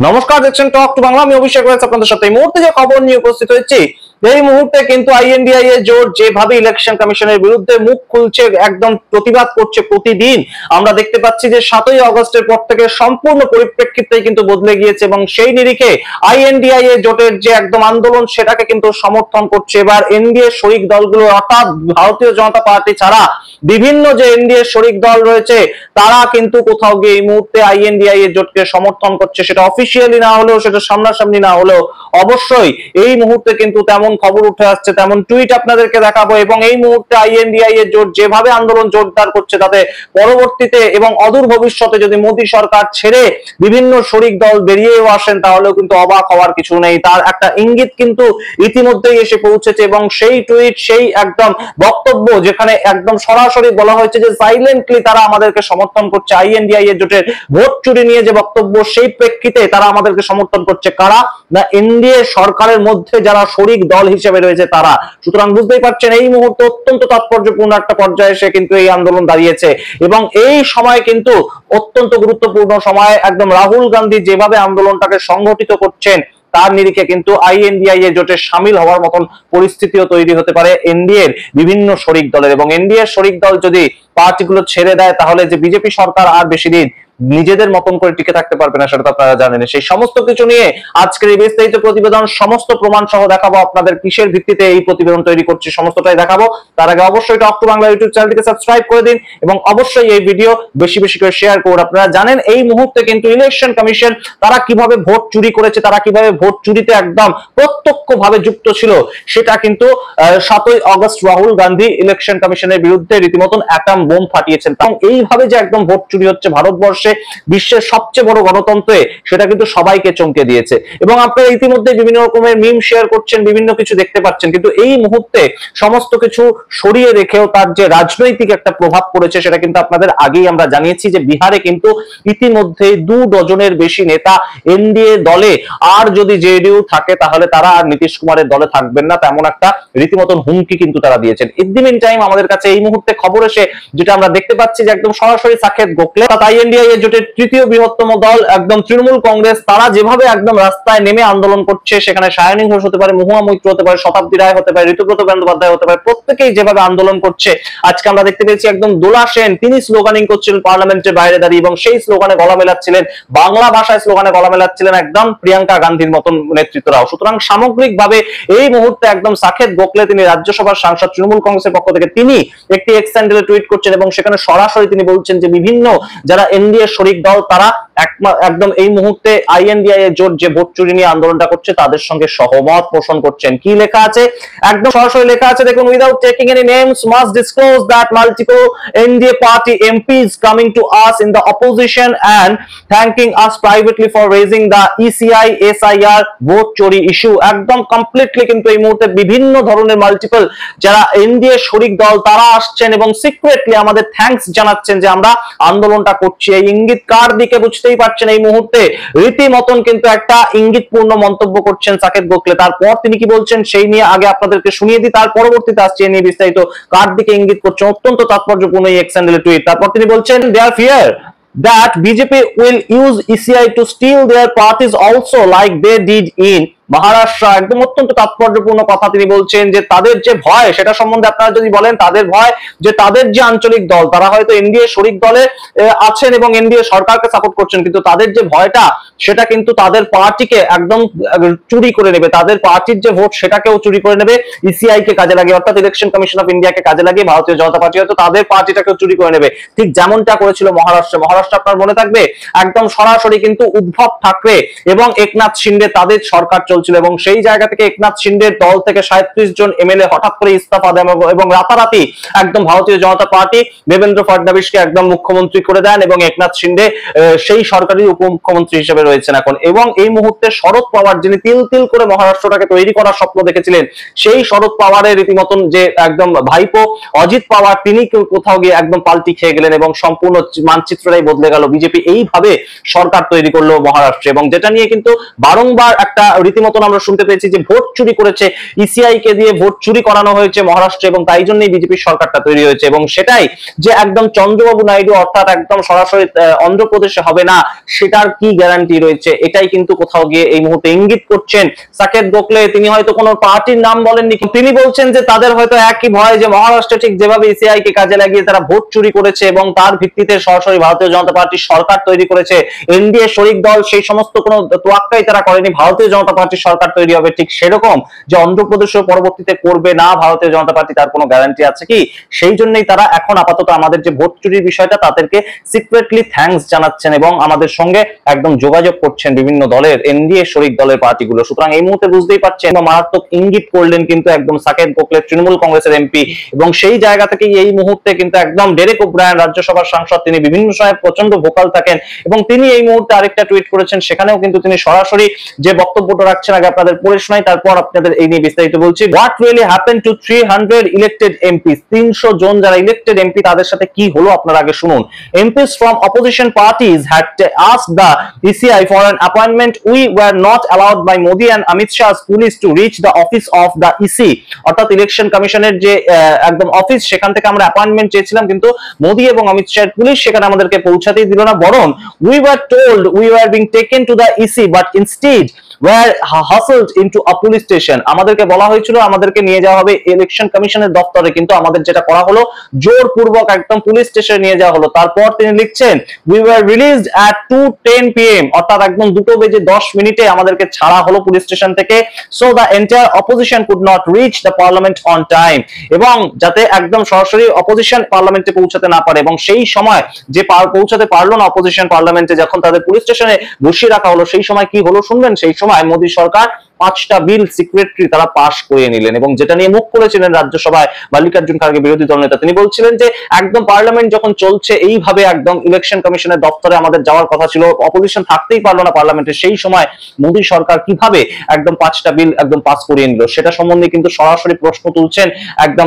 নমস্কার, দেখছেন talk to Bangla. আমি অভিষেক রয়েছে আপনাদের সাথে। এই মুহূর্তে যে খবর নিয়ে উপস্থিত হয়েছি, এই মুহূর্তে কিন্তু আইএনডিআইএ জোট যেভাবে ইলেকশন কমিশনের বিরুদ্ধে মুখ খুলছে, একদম প্রতিবাদ করছে প্রতিদিন, আমরা দেখতে পাচ্ছি যে 7ই আগস্টের পর থেকে সম্পূর্ণ পরিপ্রেক্ষিতটাই কিন্তু বদলে গিয়েছে এবং সেই নিরিখে আইএনডিআইএ জোটের যে একদম আন্দোলন সেটাকে কিন্তু সমর্থন করছে এবার এনডিএ শরিক দলগুলো, অর্থাৎ ভারতীয় জনতা পার্টি ছাড়া বিভিন্ন যে এনডিএ শরিক দল রয়েছে তারা কিন্তু কোথাও গিয়ে এই মুহূর্তে আইএনডিআইএ জোটকে সমর্থন করছে। সেটা অফিসিয়ালি না হলেও, সেটা সামনাসামনি না হলেও, অবশ্যই এই মুহূর্তে কিন্তু তেমন খবর উঠে আসছে, তেমন টুইট আপনাদেরকে দেখাবো। এবং এই মুহূর্তে আইএনডিআইএ জোট যেভাবে আন্দোলন জোরদার করছে, তাতে পরবর্তীতে এবং অদূর ভবিষ্যতে যদি মোদী সরকার ছেড়ে বিভিন্ন শরিক দল বেরিয়েও আসেন তাহলেও কিন্তু অবাক হওয়ার কিছু নেই। তার একটা ইঙ্গিত কিন্তু ইতিমধ্যেই এসে পৌঁছেছে এবং সেই টুইট, সেই একদম বক্তব্য যেখানে একদম সরাসরি বলা হয়েছে যে সাইলেন্টলি তারা আমাদেরকে সমর্থন করছে। আইএনডিআইএ জোটের ভোট চুরি নিয়ে যে বক্তব্য, সেই প্রেক্ষিতে তারা আমাদেরকে সমর্থন করছে কারা? না, এনডিএ সরকারের মধ্যে যারা শরিক দল হিসেবে রয়েছে তারা। সুতরাং বুঝতেই পারছেন এই মুহূর্তে অত্যন্ত তাৎপর্যপূর্ণ একটা পর্যায়ে এসে কিন্তু এই আন্দোলন দাঁড়িয়েছে এবং এই সময় কিন্তু অত্যন্ত গুরুত্বপূর্ণ সময়। একদম রাহুল গান্ধী যেভাবে আন্দোলনটাকে সংগঠিত করছেন তার নিরিখে কিন্তু আইএনডিআইএ জোটে সামিল হওয়ার মতন পরিস্থিতিও তৈরি হতে পারে এনডিএর বিভিন্ন শরিক দলের। এবং এনডিএর শরিক দল যদি পার্টিগুলো ছেড়ে দেয় তাহলে যে বিজেপি সরকার আর বেশি দিন নিজেদের মতন করে টিকে থাকতে পারবে না, সেটা তো আপনারা জানেন। সেই সমস্ত কিছু নিয়ে আজকের এই বিস্তারিত প্রতিবেদন, সমস্ত প্রমাণ সহ দেখাবো আপনাদের কিসের ভিত্তিতে এই প্রতিবেদন তৈরি করছি, সমস্তটাই দেখাবো। তার আগে অবশ্যই টক টু বাংলা ইউটিউব চ্যানেলটিকে সাবস্ক্রাইব করে দিন এবং অবশ্যই এই ভিডিও বেশি বেশি করে শেয়ার করুন। আপনারা জানেন এই মুহূর্তে কিন্তু ইলেকশন কমিশন তারা কিভাবে ভোট চুরি করেছে, তারা কিভাবে ভোট চুরিতে একদম প্রত্যক্ষভাবে যুক্ত ছিল, সেটা কিন্তু 7ই আগস্ট রাহুল গান্ধী ইলেকশন কমিশনের বিরুদ্ধে রীতিমতন অ্যাটম বোম ফাটিয়েছেন। এবং এইভাবে যে একদম ভোট চুরি হচ্ছে ভারতবর্ষে, বিশ্বের সবচেয়ে বড় গণতন্ত্রে, সেটা কিন্তু সবাইকে চমকে দিয়েছে। এবং আপনারা ইতিমধ্যে বিভিন্ন রকমের মিম শেয়ার করছেন, বিভিন্ন কিছু দেখতে পাচ্ছেন, কিন্তু এই মুহূর্তে সমস্ত কিছু সরিয়ে রেখেও তার যে রাজনৈতিক একটা প্রভাব পড়েছে সেটা কিন্তু আপনাদের আগেই আমরা জানিয়েছি যে বিহারে কিন্তু ইতিমধ্যে 2 ডজনের বেশি নেতা এনডিএ দলে, আর যদি জেডিইউ থাকে তাহলে তারা আর নীতিশ কুমারের দলে থাকবেন না, তেমন একটা রীতিমতন হুমকি কিন্তু তারা দিয়েছেন। ইন দি মিন টাইম আমাদের কাছে এই মুহূর্তে খবর এসে যেটা আমরা দেখতে পাচ্ছি যে একদম সরাসরি সাকেত গোখলে, আইএনডিআইএ জোটের তৃতীয় বৃহত্তম দল একদম তৃণমূল কংগ্রেস, তারা যেভাবে একদম রাস্তায় নেমে আন্দোলন করছে, সেখানে সায়নী ঘোষ হতে পারে, মহুয়া মৈত্র হতে পারে, শতাব্দী রায় হতে পারে, ঋতুব্রত বন্দ্যোপাধ্যায় হতে পারে, প্রত্যেকেই যেভাবে আন্দোলন করছে আজকে আমরা দেখতে পেয়েছি একদম দোলা সেন তিনি স্লোগানিং করছিলেন পার্লামেন্টের বাইরে দাঁড়িয়ে এবং সেই স্লোগানে গলা মেলাচ্ছিলেন, বাংলা ভাষায় স্লোগানে গলা মেলাচ্ছিলেন একদম প্রিয়াঙ্কা গান্ধীর মতন নেতৃত্বরাও। সুতরাং সামগ্রিকভাবে এই মুহূর্তে একদম সাকেত গোখলে, তিনি রাজ্যসভার সাংসদ তৃণমূল কংগ্রেসের পক্ষ থেকে, তিনি একটি এক্স হ্যান্ডেলে টুইট করছেন এবং সেখানে সরাসরি তিনি বলছেন যে বিভিন্ন যারা এনডিএ শরিক দল তারা একদম এই মুহূর্তে আইএনডিআইএ জোট যে ভোট চুরি নিয়ে আন্দোলনটা করছে তাদের সঙ্গে সহমত পোষণ করছেন। কি লেখা আছে? একদম সরাসরি লেখা আছে, দেখুন, without taking any names must disclose that multiple NDA party MPs coming to us in the opposition and thanking us privately for raising the ECI SIR vote চুরি ইস্যু। একদম কমপ্লিটলি কিন্তু এই মুহূর্তে বিভিন্ন ধরনের মাল্টিপল যারা এনডিএ শরিক দল তারা আসছেন এবং সিক্রেটলি আমাদের থ্যাঙ্কস জানাচ্ছেন যে আমরা আন্দোলনটা করছি। এই ইঙ্গিত কার দিকে বুঝতেই পারছেন। এই মুহূর্তে রীতিমতন কিন্তু একটা ইঙ্গিতপূর্ণ মন্তব্য করছেন সাকেত গোখলে। তারপর তিনি কি বলছেন সেই নিয়ে আগে আপনাদেরকে শুনিয়ে দিই, তার পরবর্তীতে আসছে নিয়ে বিস্তারিত কার দিকে ইঙ্গিত করছেন। অত্যন্ত তাৎপর্যপূর্ণ এই এক্স হ্যান্ডেলে টুইট। তারপর তিনি বলছেন, দে আর fear that BJP will use ECI to steal their parties also like they did in Maharashtra. একদম অত্যন্ত তাৎপর্যপূর্ণ কথা তিনি বলছেন যে তাদের যে ভয়, সেটা সম্বন্ধে আপনারা যদি বলেন, তাদের ভয় যে তাদের যে আঞ্চলিক দল তারা হয়তো এনডিএ শরিক দলে আছেন এবং এনডিএ সরকারকে সাপোর্ট করছেন, কিন্তু তাদের যে ভয়টা সেটা কিন্তু তাদের পার্টিকে একদম চুরি করে নেবে, তাদের পার্টির যে ভোট সেটাকেও চুরি করে নেবে, ইসিআই কে কাজে লাগিয়ে, অর্থাৎ ইলেকশন কমিশন অফ ইন্ডিয়াকে কাজে লাগিয়ে ভারতীয় জনতা পার্টি হয়তো তাদের পার্টিটাকেও চুরি করে নেবে, ঠিক যেমনটা করেছিল মহারাষ্ট্রে। মহারাষ্ট্র আপনার মনে থাকবে একদম সরাসরি কিন্তু উদ্ধব ঠাকরে এবং একনাথ শিন্ডে তাদের সরকার চলছিল এবং সেই জায়গা থেকে একনাথ শিন্ডের দল থেকে 37 জন এমএলএ হঠাৎ করে ইস্তফা দেন এবং রাতারাতি একদম ভারতীয় জনতা পার্টি দেবেন্দ্র ফডনবিসকে একদম মুখ্যমন্ত্রী করে দেন এবং একনাথ শিন্ডে সেই সরকারি উপমুখ্যমন্ত্রী হিসেবে রয়েছেন এখন। এবং এই মুহূর্তে শরদ পাওয়ার, যিনি তিল তিল করে মহারাষ্ট্রটাকে তৈরি করার স্বপ্ন দেখেছিলেন, সেই শরদ পাওয়ারের রীতিমতন যে একদম ভাইপো অজিত পাওয়ার, তিনি কোথাও গিয়ে একদম পাল্টি খেয়ে গেলেন এবং সম্পূর্ণ মানচিত্রটাই বদলে গেল। বিজেপি এইভাবে সরকার তৈরি করলো মহারাষ্ট্রে এবং যেটা নিয়ে কিন্তু বারংবার একটা রীতিমতো মতন আমরা শুনতে পেয়েছি যে ভোট চুরি করেছে, ইসিআই কে দিয়ে ভোট চুরি করানো হয়েছে মহারাষ্ট্রে, এবং তাই জন্যই বিজেপির সরকারটা তৈরি হয়েছে। এবং সেটাই যে একদম চন্দ্রবাবু নাইডু অর্থাৎ একদম সরাসরি অন্ধ্রপ্রদেশে হবে না, সেটার কি গ্যারান্টি রয়েছে, এটাই কিন্তু কোথাও গিয়ে এই মুহূর্তে ইঙ্গিত করছেন সাকেত গোখলে। তিনি হয়তো কোনো পার্টির নাম বলেননি, তিনি বলছেন যে তাদের হয়তো একই ভয় যে মহারাষ্ট্রে ঠিক যেভাবে ইসিআই কে কাজে লাগিয়ে তারা ভোট চুরি করেছে এবং তার ভিত্তিতে সরাসরি ভারতীয় জনতা পার্টির সরকার তৈরি করেছে, এনডিএ শরিক দল সেই সমস্ত কোনো তোয়াক্কাই তারা করেনি, ভারতীয় জনতা পার্টির সরকার তৈরি হবে, ঠিক সেরকম যে অন্ধ্রপ্রদেশও পরবর্তীতে করবে না ভারতীয় জনতা পার্টি, তার কোনো গ্যারান্টি আছে কি? সেই জন্যই তারা এখন আপাতত আমাদের যে ভোট চুরির বিষয়টা তাদেরকে সিক্রেটলি থ্যাঙ্কস জানাচ্ছেন এবং আমাদের সঙ্গে একদম যোগাযোগ করছেন বিভিন্ন দলের এনডিএ শরিক দলের পার্টিগুলো। সুতরাং এই মুহূর্তে বুঝতেই পারছেন মারাত্মক ইঙ্গিত করলেন কিন্তু একদম সাকেত গোখলে, তৃণমূল কংগ্রেসের এমপি, এবং সেই জায়গা থেকে এই মুহূর্তে কিন্তু একদম ডেরেক ওব্রায়ান, রাজ্যসভার সাংসদ, তিনি বিভিন্ন সময় প্রচন্ড ভোকাল থাকেন এবং তিনি এই মুহূর্তে আরেকটা টুইট করেছেন, সেখানেও কিন্তু তিনি সরাসরি যে বক্তব্যটা রাখছেন আগে আপনাদের পড়ে শোনাই, তারপর আপনাদের এই নিয়ে বিস্তারিত বলছি। What really happened to 300 elected MPs, 300 জন যারা ইলেক্টেড এমপি তাদের সাথে কি হলো আপনারা আগে শুনুন। MPs from opposition parties had asked the ECI for an appointment. We were not allowed by Modi and Amit Shah's police to reach the office of the EC, অর্থাৎ election কমিশনের যে একদম অফিস, সেখান থেকে আমরা অ্যাপয়েন্টমেন্ট চেয়েছিলাম, কিন্তু মোদি এবং অমিত শাহের পুলিশ সেখানে আমাদেরকে পৌঁছাতেই দিল না, বরং we were told we were being taken to the EC but instead were hustled into a police station. আমাদেরকে বলা হয়েছিল আমাদেরকে নিয়ে যাওয়া হবে ইলেকশন কমিশনের দপ্তরে, কিন্তু আমাদের যেটা করা হলো জোরপূর্বক একদম পুলিশ স্টেশনে নিয়ে যাওয়া হলো। তারপর তিনি লিখছেন we were released at 2:10 PM, অর্থাৎ একদম 2:10 আমাদেরকে ছাড়া হলো পুলিশ স্টেশন থেকে, so the entire opposition could not reach the parliament on time, এবং যাতে একদম সরাসরি অপোজিশন পার্লামেন্টে পৌঁছাতে না পারে, এবং সেই সময় যে পৌঁছাতে পারলো না অপোজিশন পার্লামেন্টে, যখন তাদের পুলিশ স্টেশনে বসিয়ে রাখা হলো, সেই সময় কি হলো শুনবেন। সেই সময় মোদী সরকার 5টা বিল সিক্রেটলি তারা পাশ করে নিলেন, এবং যেটা নিয়ে মুখ খুলেছিলেন রাজ্যসভায় মাল্লিকার্জুন খাড়গে বিরোধী দলনেতা, তিনি বলছিলেন যে একদম পার্লামেন্ট যখন চলছে এইভাবে একদম ইলেকশন কমিশনের দপ্তরে আমাদের যাওয়ার কথা ছিল, অপোজিশন থাকতেই পারলো না পার্লামেন্টে, সেই সময় মোদী সরকার কিভাবে একদম 5টা বিল একদম পাস করিয়ে নিল, সেটা সম্বন্ধে কিন্তু সরাসরি প্রশ্ন তুলছেন একদম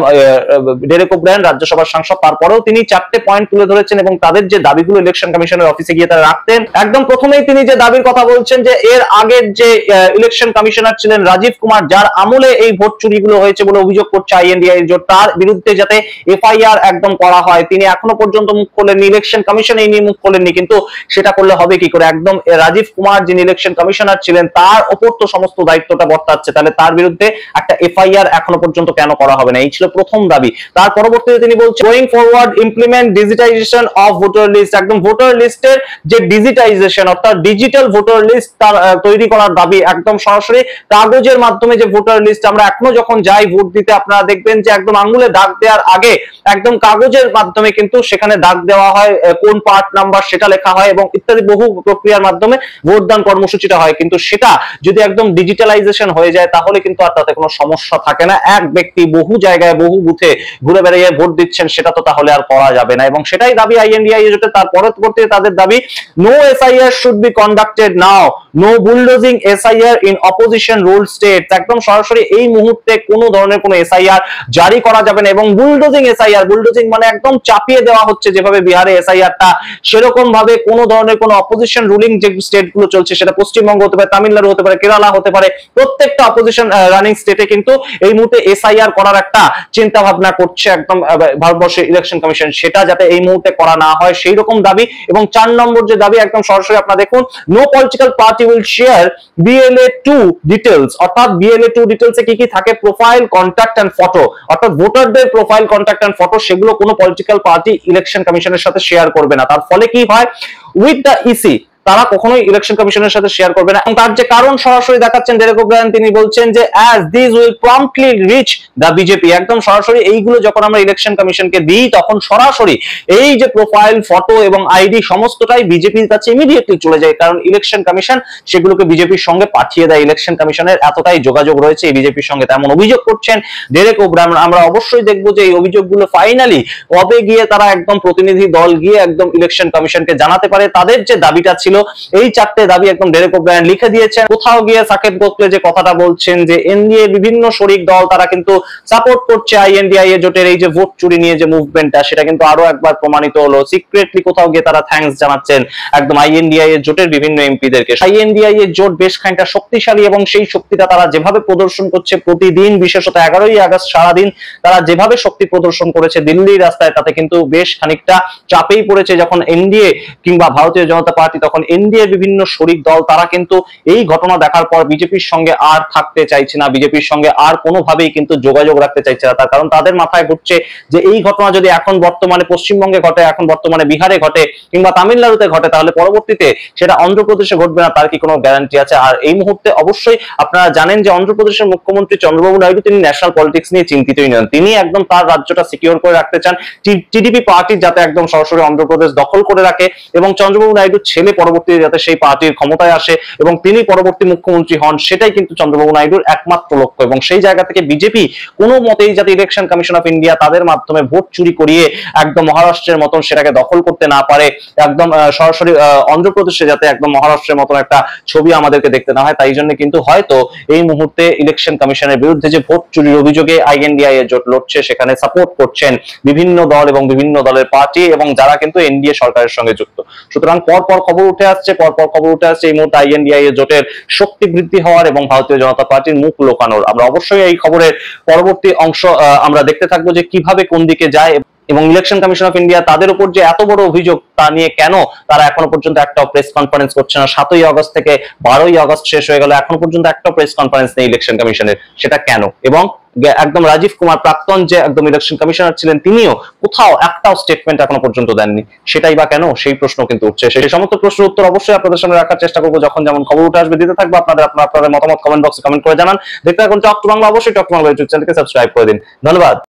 ডেরেক ওব্রায়ান, রাজ্যসভার সাংসদ। তারপরেও তিনি 4টে পয়েন্ট তুলে ধরেছেন এবং তাদের যে দাবিগুলো ইলেকশন কমিশনের অফিসে গিয়ে তারা রাখতেন, একদম প্রথমেই তিনি যে দাবির কথা বলছেন যে এর আগের যে ইলেকশন কমিশনার ছিলেন রাজীব কুমার, যার আমলে এই ভোট চুরিগুলো হয়েছে বলে অভিযোগ করছে আইএনডিআই জোট, তার বিরুদ্ধে যাতে এফআইআর একদম করা হয়। তিনি এখনো পর্যন্ত মুখ খোলেননি, ইলেকশন কমিশন এই নিয়ে মুখ খোলেননি, কিন্তু সেটা করলে হবে কি করে? একদম রাজীব কুমার যিনি ইলেকশন কমিশনার ছিলেন তার উপর তো সমস্ত দায়িত্বটা বর্তাচ্ছে, তাহলে তার বিরুদ্ধে একটা এফআইআর এখনো পর্যন্ত কেন করা হবে না? এই ছিল প্রথম দাবি। তার পরবর্তীতে তিনি বলছেন going forward implement digitization of voter list, একদম ভোটার লিস্টের যে ডিজিটাইজেশন অর্থাৎ ডিজিটাল ভোটার লিস্ট তার তৈরি করার দাবি, একদম সরাসরি কাগজের মাধ্যমে যে ভোটার লিস্ট, আমরা এখনো যখন যাই ভোট দিতে আপনারা দেখবেন যে একদম আঙ্গুলে দাগ দেওয়ার আগে একদম কাগজের মাধ্যমে কিন্তু সেখানে দাগ দেওয়া হয়, কোন পার্ট নাম্বার সেটা লেখা হয়, এবং ইত্যাদি বহু প্রক্রিয়ার মাধ্যমে ভোটদান কর্মসূচিটা হয়। কিন্তু সেটা যদি একদম ডিজিটালাইজেশন হয়ে যায় তাহলে কিন্তু আর তাতে কোনো সমস্যা থাকে না, এক ব্যক্তি বহু জায়গায় বহু বুথে ঘুরে বেড়িয়ে ভোট দিচ্ছেন, সেটা তো তাহলে আর করা যাবে না, এবং সেটাই দাবি আইএনডিআই জোটে। তার পরবর্তীতে তাদের দাবি no SIR should be conducted now, no bulldozing SIR in opposition rule state, একদম সরাসরি এই মুহূর্তে কোনো ধরনের কোনো এসআইআর জারি করা যাবে না, এবং বুলডোজিং এসআইআর, বুলডোজিং মানে একদম চাপিয়ে দেওয়া হচ্ছে যেভাবে বিহারে এসআইআরটা, সেরকম ভাবে কোনো ধরনের কোনো অপোজিশন রুলিং যে স্টেট গুলো চলছে, সেটা পশ্চিমবঙ্গ হতে পারে, তামিলনাড়ু হতে পারে, কেরালা হতে পারে, প্রত্যেকটা অপোজিশন রানিং স্টেটে কিন্তু এই মুহূর্তে এসআইআর করার একটা চিন্তা ভাবনা করছে একদম ভারতবর্ষের ইলেকশন কমিশন, সেটা যাতে এই মুহূর্তে করা না হয় সেই রকম দাবি। এবং 4 নম্বর যে দাবি একদম সরাসরি আপনারা দেখুন, no political party will share BLA2 details, অর্থাৎ BLA2 ডিটেইলসে কি কি থাকে, প্রোফাইল, কন্টাক্ট এন্ড ফটো, অর্থাৎ ভোটারদের প্রোফাইল, কন্টাক্ট এন্ড ফটো, সেগুলো কোনো পলিটিক্যাল পার্টি ইলেকশন কমিশনের সাথে শেয়ার করবে না। তার ফলে কি হয়, উইথ দ্য ইসি তারা কখনোই ইলেকশন কমিশনের সাথে শেয়ার করবে না, এবং তার যে কারণ সরাসরি দেখাচ্ছেন ডেরেক ওব্রায়ান, তিনি বলছেন যে as these will promptly reach the BJP, একদম সরাসরি এইগুলো যখন আমরা ইলেকশন কমিশনকে দিই তখন সরাসরি এই যে প্রোফাইল, ফটো এবং আইডি সমস্তটাই বিজেপির কাছে ইমিডিয়েটলি চলে যায়, কারণ ইলেকশন কমিশন সেগুলোকে বিজেপির সঙ্গে পাঠিয়ে দেয়, ইলেকশন কমিশনের এতটাই যোগাযোগ রয়েছে এই বিজেপির সঙ্গে, তেমন অভিযোগ করছেন ডেরেক ওব্রায়ান। আমরা অবশ্যই দেখবো যে এই অভিযোগগুলো ফাইনালি কবে গিয়ে তারা একদম প্রতিনিধি দল গিয়ে একদম ইলেকশন কমিশনকে জানাতে পারে তাদের যে দাবিটা ছিল ছিল। এই 4টে দাবি একদম ডেরেক ওব্রায়ান লিখে দিয়েছেন। কোথাও গিয়ে সাকেত গোখলে যে কথাটা বলছেন যে এনডিএ বিভিন্ন শরিক দল তারা কিন্তু সাপোর্ট করছে আইএনডিআইএ জোটের এই যে ভোট চুরি নিয়ে যে মুভমেন্টটা, সেটা কিন্তু আরো একবার প্রমাণিত হলো। সিক্রেটলি কোথাও গিয়ে তারা থ্যাঙ্কস জানাচ্ছেন একদম আইএনডিআইএ জোটের বিভিন্ন এমপিদেরকে। আইএনডিআইএ জোট বেশ খানিকটা শক্তিশালী এবং সেই শক্তিটা তারা যেভাবে প্রদর্শন করছে প্রতিদিন, বিশেষত 11ই আগস্ট সারাদিন তারা যেভাবে শক্তি প্রদর্শন করেছে দিল্লির রাস্তায়, তাতে কিন্তু বেশ খানিকটা চাপেই পড়েছে যখন এনডিএ কিংবা ভারতীয় জনতা পার্টি, তখন এনডিএ বিভিন্ন শরিক দল তারা কিন্তু এই ঘটনা দেখার পর বিজেপির সঙ্গে আর থাকতে চাইছে না, বিজেপির সঙ্গে আর কোনোভাবেই কিন্তু যোগাযোগ রাখতে চাইছে না। তার কারণ তাদের মাথায় ঘুরছে যে এই ঘটনা যদি এখন বর্তমানে পশ্চিমবঙ্গে ঘটে, এখন বর্তমানে বিহারে ঘটে কিংবা তামিলনাড়ুতে ঘটে, তাহলে পরবর্তীতে সেটা অন্ধ্রপ্রদেশে ঘটবে না, তার কি কোনো গ্যারান্টি আছে? আর এই মুহূর্তে অবশ্যই আপনারা জানেন যে অন্ধ্রপ্রদেশের মুখ্যমন্ত্রী চন্দ্রবাবু নাইডু তিনি ন্যাশনাল পলিটিক্স নিয়ে চিন্তিতই নন। তিনি একদম তার রাজ্যটা সিকিউর করে রাখতে চান, টিডিপি পার্টি যাতে একদম সরাসরি অন্ধ্রপ্রদেশ দখল করে রাখে এবং চন্দ্রবাবু নাইডুর ছেলে পরবর্তীতে যাতে সেই পার্টির ক্ষমতায় আসে এবং তিনি পরবর্তী মুখ্যমন্ত্রী হন, সেটাই কিন্তু চন্দ্রবাবু নাইডুর একমাত্র লক্ষ্য। এবং সেই জায়গা থেকে বিজেপি কোনো মতেই যাতে ইলেকশন কমিশন অফ ইন্ডিয়া তাদের মাধ্যমে ভোট চুরি করিয়ে একদম মহারাষ্ট্রের মতন সেটাকে দখল করতে না পারে, একদম সরাসরি অন্ধ্রপ্রদেশে যাতে একদম মহারাষ্ট্রের মতন একটা ছবি আমাদেরকে দেখতে না হয়, তাই জন্য কিন্তু হয়তো এই মুহূর্তে ইলেকশন কমিশনের বিরুদ্ধে যে ভোট চুরির অভিযোগে আইএনডিআইএ জোট লড়ছে সেখানে সাপোর্ট করছেন বিভিন্ন দল এবং বিভিন্ন দলের পার্টি এবং যারা কিন্তু এনডিএ সরকারের সঙ্গে যুক্ত। সুতরাং পরপর খবর উঠে আসছে এই মুহূর্তে আইএনডিআইএ জোটের শক্তি বৃদ্ধি হওয়ার এবং ভারতীয় জনতা পার্টির মুখ লোকানোর। আমরা অবশ্যই এই খবরের পরবর্তী অংশ আমরা দেখতে থাকবো যে কিভাবে কোন দিকে যায় এবং ইলেকশন কমিশন অফ ইন্ডিয়া তাদের উপর যে এত বড় অভিযোগ তা নিয়ে কেন তারা এখনো পর্যন্ত একটা প্রেস কনফারেন্স করছে না। 7ই আগস্ট থেকে 12ই আগস্ট শেষ হয়ে গেল, এখনো পর্যন্ত একটা প্রেস কনফারেন্স নেই ইলেকশন কমিশনের, সেটা কেন? এবং একদম রাজীব কুমার প্রাক্তন যে একদম ইলেকশন কমিশনার ছিলেন তিনিও কোথাও একটাও স্টেটমেন্ট এখনো পর্যন্ত দেননি, সেটাই বা কেন? সেই প্রশ্ন কিন্তু উঠছে। সেই সমস্ত প্রশ্নের উত্তর অবশ্যই আপনাদের সামনে রাখার চেষ্টা করবো যখন যেমন খবর উঠে আসবে, দিতে থাকবো। আপনাদের মতামত কমেন্ট বক্সে কমেন্ট করে জানান। দেখতে থাকুন টক টু বাংলা, অবশ্যই টক টু বাংলা ইউটিউব চ্যানেলকে সাবস্ক্রাইব করে দিন। ধন্যবাদ।